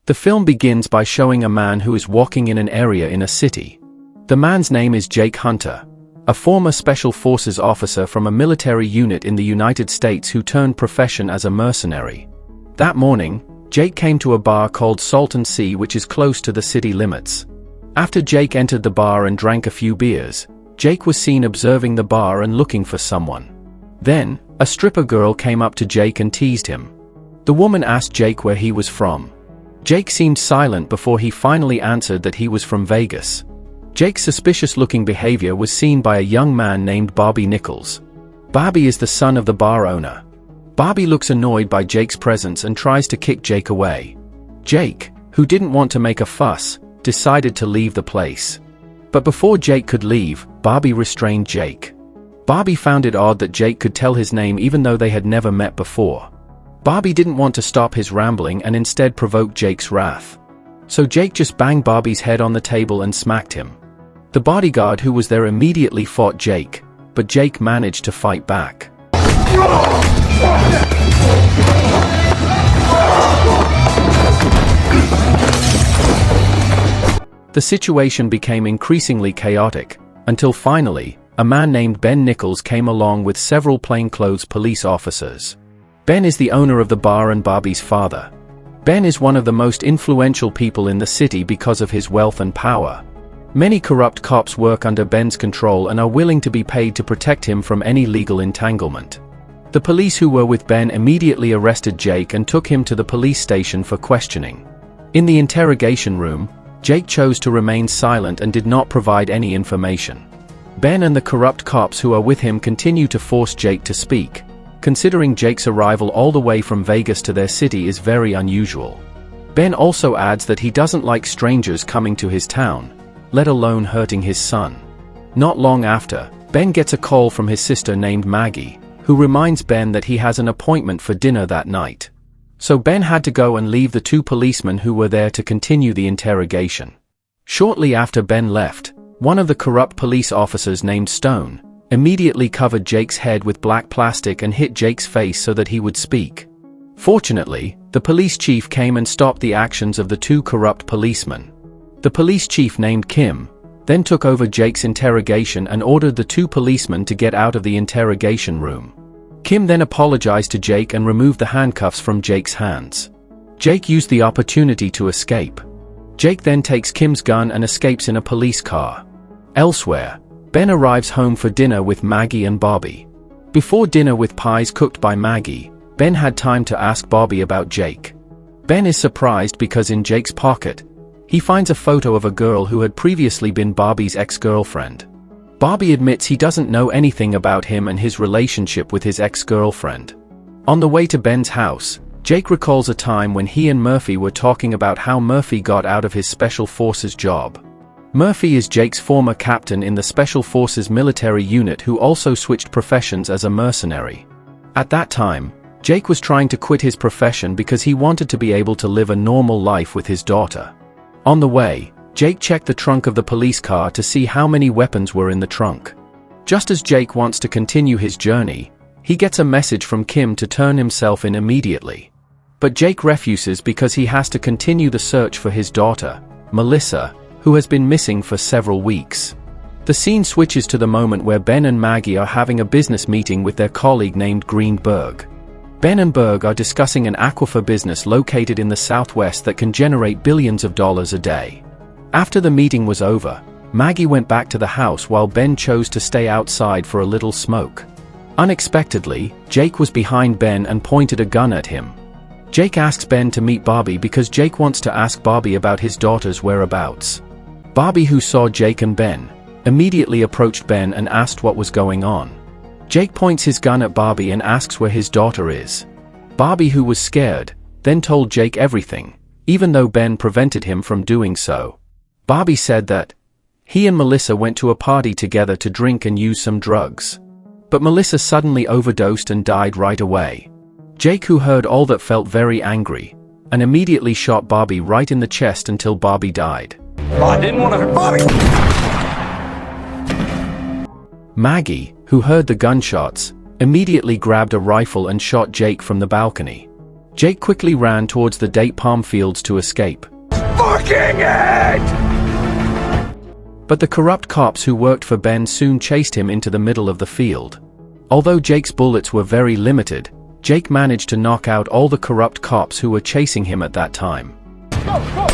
The film begins by showing a man who is walking in an area in a city. The man's name is Jake Hunter, a former Special Forces officer from a military unit in the United States who turned profession as a mercenary. That morning, Jake came to a bar called Salt and Sea, which is close to the city limits. After Jake entered the bar and drank a few beers, Jake was seen observing the bar and looking for someone. Then, a stripper girl came up to Jake and teased him. The woman asked Jake where he was from. Jake seemed silent before he finally answered that he was from Vegas. Jake's suspicious-looking behavior was seen by a young man named Bobby Nichols. Bobby is the son of the bar owner. Bobby looks annoyed by Jake's presence and tries to kick Jake away. Jake, who didn't want to make a fuss, decided to leave the place. But before Jake could leave, Bobby restrained Jake. Bobby found it odd that Jake could tell his name even though they had never met before. Bobby didn't want to stop his rambling and instead provoke Jake's wrath. So Jake just banged Bobby's head on the table and smacked him. The bodyguard who was there immediately fought Jake, but Jake managed to fight back. The situation became increasingly chaotic, until finally, a man named Ben Nichols came along with several plainclothes police officers. Ben is the owner of the bar and Bobby's father. Ben is one of the most influential people in the city because of his wealth and power. Many corrupt cops work under Ben's control and are willing to be paid to protect him from any legal entanglement. The police who were with Ben immediately arrested Jake and took him to the police station for questioning. In the interrogation room, Jake chose to remain silent and did not provide any information. Ben and the corrupt cops who are with him continue to force Jake to speak, considering Jake's arrival all the way from Vegas to their city is very unusual. Ben also adds that he doesn't like strangers coming to his town, let alone hurting his son. Not long after, Ben gets a call from his sister named Maggie, who reminds Ben that he has an appointment for dinner that night. So Ben had to go and leave the two policemen who were there to continue the interrogation. Shortly after Ben left, one of the corrupt police officers named Stone immediately covered Jake's head with black plastic and hit Jake's face so that he would speak. Fortunately, the police chief came and stopped the actions of the two corrupt policemen. The police chief named Kim then took over Jake's interrogation and ordered the two policemen to get out of the interrogation room. Kim then apologized to Jake and removed the handcuffs from Jake's hands. Jake used the opportunity to escape. Jake then takes Kim's gun and escapes in a police car. Elsewhere, Ben arrives home for dinner with Maggie and Bobby. Before dinner with pies cooked by Maggie, Ben had time to ask Bobby about Jake. Ben is surprised because in Jake's pocket, he finds a photo of a girl who had previously been Bobby's ex-girlfriend. Bobby admits he doesn't know anything about him and his relationship with his ex-girlfriend. On the way to Ben's house, Jake recalls a time when he and Murphy were talking about how Murphy got out of his Special Forces job. Murphy is Jake's former captain in the Special Forces military unit who also switched professions as a mercenary. At that time, Jake was trying to quit his profession because he wanted to be able to live a normal life with his daughter. On the way, Jake checked the trunk of the police car to see how many weapons were in the trunk. Just as Jake wants to continue his journey, he gets a message from Kim to turn himself in immediately. But Jake refuses because he has to continue the search for his daughter, Melissa, who has been missing for several weeks. The scene switches to the moment where Ben and Maggie are having a business meeting with their colleague named Greenberg. Ben and Berg are discussing an aquifer business located in the southwest that can generate billions of dollars a day. After the meeting was over, Maggie went back to the house while Ben chose to stay outside for a little smoke. Unexpectedly, Jake was behind Ben and pointed a gun at him. Jake asks Ben to meet Bobby because Jake wants to ask Bobby about his daughter's whereabouts. Bobby, who saw Jake and Ben, immediately approached Ben and asked what was going on. Jake points his gun at Bobby and asks where his daughter is. Bobby, who was scared, then told Jake everything, even though Ben prevented him from doing so. Bobby said that he and Melissa went to a party together to drink and use some drugs. But Melissa suddenly overdosed and died right away. Jake, who heard all that, felt very angry, and immediately shot Bobby right in the chest until Bobby died. I didn't want to hurt Bobby! Maggie, who heard the gunshots, immediately grabbed a rifle and shot Jake from the balcony. Jake quickly ran towards the date palm fields to escape. Fucking it! But the corrupt cops who worked for Ben soon chased him into the middle of the field. Although Jake's bullets were very limited, Jake managed to knock out all the corrupt cops who were chasing him at that time. Go!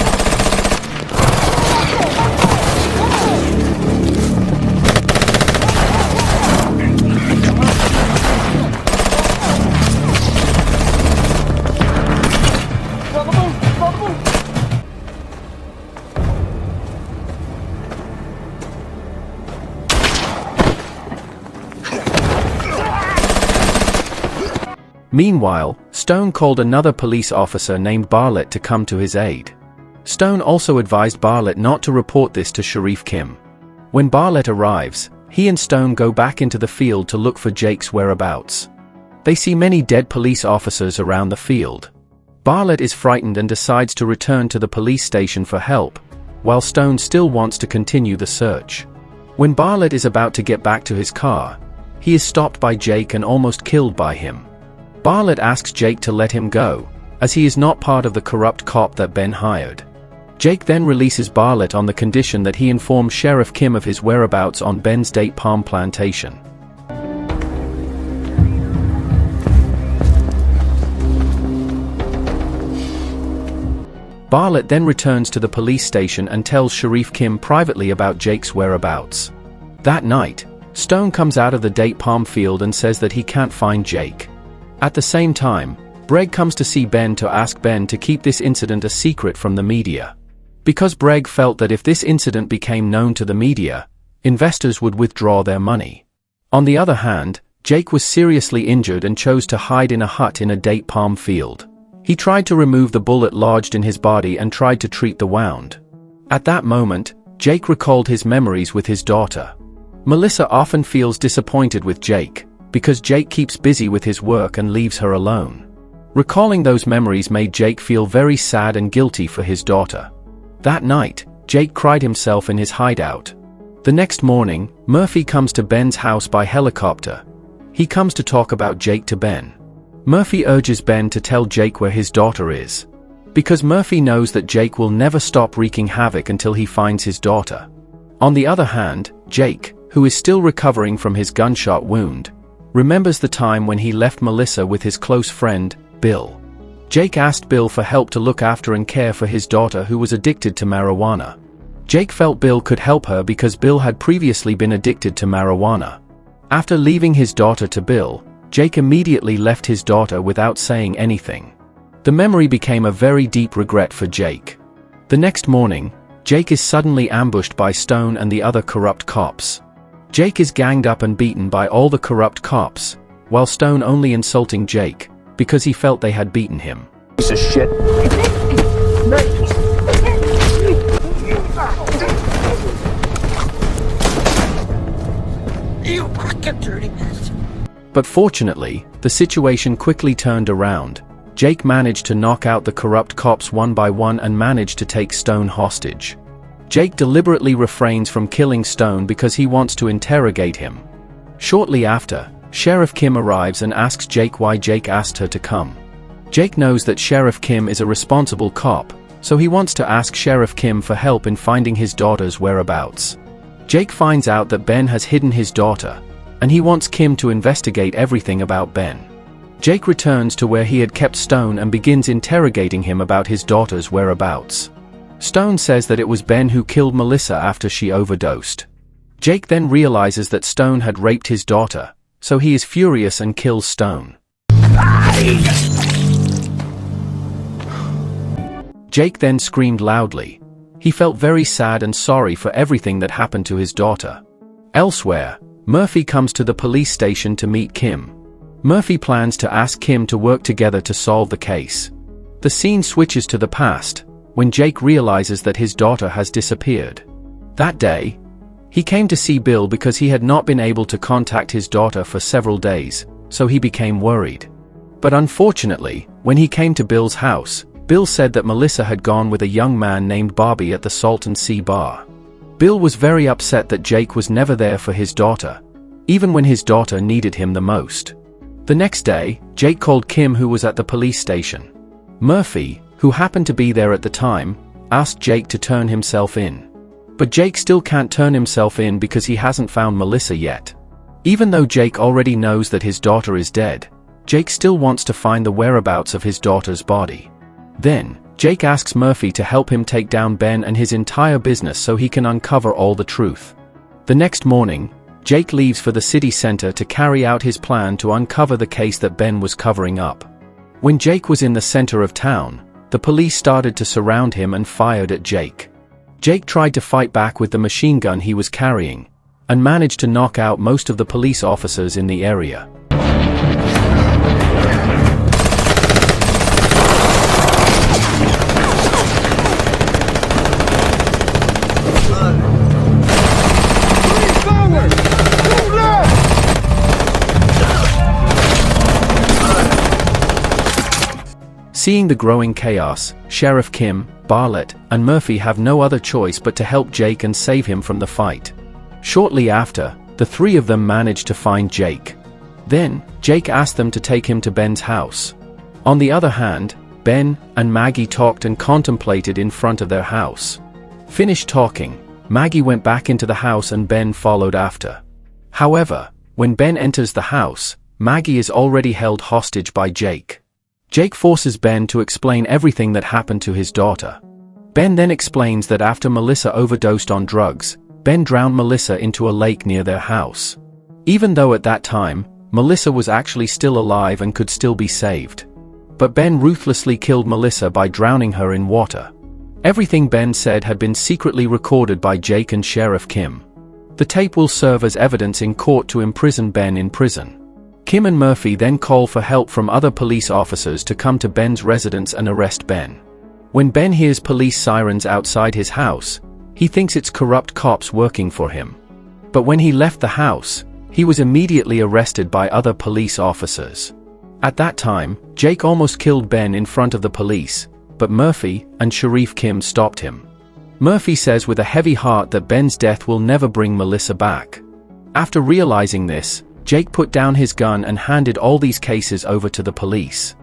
Meanwhile, Stone called another police officer named Bartlett to come to his aid. Stone also advised Bartlett not to report this to Sheriff Kim. When Bartlett arrives, he and Stone go back into the field to look for Jake's whereabouts. They see many dead police officers around the field. Bartlett is frightened and decides to return to the police station for help, while Stone still wants to continue the search. When Bartlett is about to get back to his car, he is stopped by Jake and almost killed by him. Bartlett asks Jake to let him go, as he is not part of the corrupt cop that Ben hired. Jake then releases Bartlett on the condition that he informs Sheriff Kim of his whereabouts on Ben's date palm plantation. Bartlett then returns to the police station and tells Sheriff Kim privately about Jake's whereabouts. That night, Stone comes out of the date palm field and says that he can't find Jake. At the same time, Breg comes to see Ben to ask Ben to keep this incident a secret from the media. Because Breg felt that if this incident became known to the media, investors would withdraw their money. On the other hand, Jake was seriously injured and chose to hide in a hut in a date palm field. He tried to remove the bullet lodged in his body and tried to treat the wound. At that moment, Jake recalled his memories with his daughter. Melissa often feels disappointed with Jake, because Jake keeps busy with his work and leaves her alone. Recalling those memories made Jake feel very sad and guilty for his daughter. That night, Jake cried himself in his hideout. The next morning, Murphy comes to Ben's house by helicopter. He comes to talk about Jake to Ben. Murphy urges Ben to tell Jake where his daughter is, because Murphy knows that Jake will never stop wreaking havoc until he finds his daughter. On the other hand, Jake, who is still recovering from his gunshot wound, remembers the time when he left Melissa with his close friend, Bill. Jake asked Bill for help to look after and care for his daughter who was addicted to marijuana. Jake felt Bill could help her because Bill had previously been addicted to marijuana. After leaving his daughter to Bill, Jake immediately left his daughter without saying anything. The memory became a very deep regret for Jake. The next morning, Jake is suddenly ambushed by Stone and the other corrupt cops. Jake is ganged up and beaten by all the corrupt cops, while Stone only insulting Jake, because he felt they had beaten him. Piece of shit. You fucking dirty bitch. But fortunately, the situation quickly turned around. Jake managed to knock out the corrupt cops one by one and managed to take Stone hostage. Jake deliberately refrains from killing Stone because he wants to interrogate him. Shortly after, Sheriff Kim arrives and asks Jake why Jake asked her to come. Jake knows that Sheriff Kim is a responsible cop, so he wants to ask Sheriff Kim for help in finding his daughter's whereabouts. Jake finds out that Ben has hidden his daughter, and he wants Kim to investigate everything about Ben. Jake returns to where he had kept Stone and begins interrogating him about his daughter's whereabouts. Stone says that it was Ben who killed Melissa after she overdosed. Jake then realizes that Stone had raped his daughter, so he is furious and kills Stone. Jake then screamed loudly. He felt very sad and sorry for everything that happened to his daughter. Elsewhere, Murphy comes to the police station to meet Kim. Murphy plans to ask Kim to work together to solve the case. The scene switches to the past, when Jake realizes that his daughter has disappeared. That day, he came to see Bill because he had not been able to contact his daughter for several days, so he became worried. But unfortunately, when he came to Bill's house, Bill said that Melissa had gone with a young man named Bobby at the Salt & Sea bar. Bill was very upset that Jake was never there for his daughter, even when his daughter needed him the most. The next day, Jake called Kim, who was at the police station. Murphy, who happened to be there at the time, asked Jake to turn himself in. But Jake still can't turn himself in because he hasn't found Melissa yet. Even though Jake already knows that his daughter is dead, Jake still wants to find the whereabouts of his daughter's body. Then, Jake asks Murphy to help him take down Ben and his entire business so he can uncover all the truth. The next morning, Jake leaves for the city center to carry out his plan to uncover the case that Ben was covering up. When Jake was in the center of town, the police started to surround him and fired at Jake. Jake tried to fight back with the machine gun he was carrying, and managed to knock out most of the police officers in the area. Seeing the growing chaos, Sheriff Kim, Bartlett, and Murphy have no other choice but to help Jake and save him from the fight. Shortly after, the three of them manage to find Jake. Then, Jake asked them to take him to Ben's house. On the other hand, Ben and Maggie talked and contemplated in front of their house. Finished talking, Maggie went back into the house and Ben followed after. However, when Ben enters the house, Maggie is already held hostage by Jake. Jake forces Ben to explain everything that happened to his daughter. Ben then explains that after Melissa overdosed on drugs, Ben drowned Melissa into a lake near their house. Even though at that time, Melissa was actually still alive and could still be saved. But Ben ruthlessly killed Melissa by drowning her in water. Everything Ben said had been secretly recorded by Jake and Sheriff Kim. The tape will serve as evidence in court to imprison Ben in prison. Kim and Murphy then call for help from other police officers to come to Ben's residence and arrest Ben. When Ben hears police sirens outside his house, he thinks it's corrupt cops working for him. But when he left the house, he was immediately arrested by other police officers. At that time, Jake almost killed Ben in front of the police, but Murphy and Sheriff Kim stopped him. Murphy says with a heavy heart that Ben's death will never bring Melissa back. After realizing this, Jake put down his gun and handed all these cases over to the police.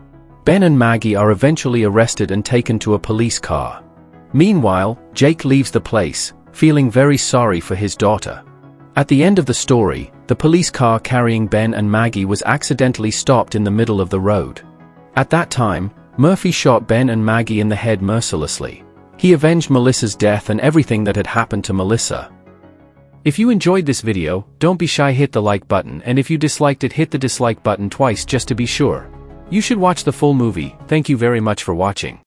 Ben and Maggie are eventually arrested and taken to a police car. Meanwhile, Jake leaves the place, feeling very sorry for his daughter. At the end of the story, the police car carrying Ben and Maggie was accidentally stopped in the middle of the road. At that time, Murphy shot Ben and Maggie in the head mercilessly. He avenged Melissa's death and everything that had happened to Melissa. If you enjoyed this video, don't be shy, hit the like button, and if you disliked it, hit the dislike button twice just to be sure. You should watch the full movie. Thank you very much for watching.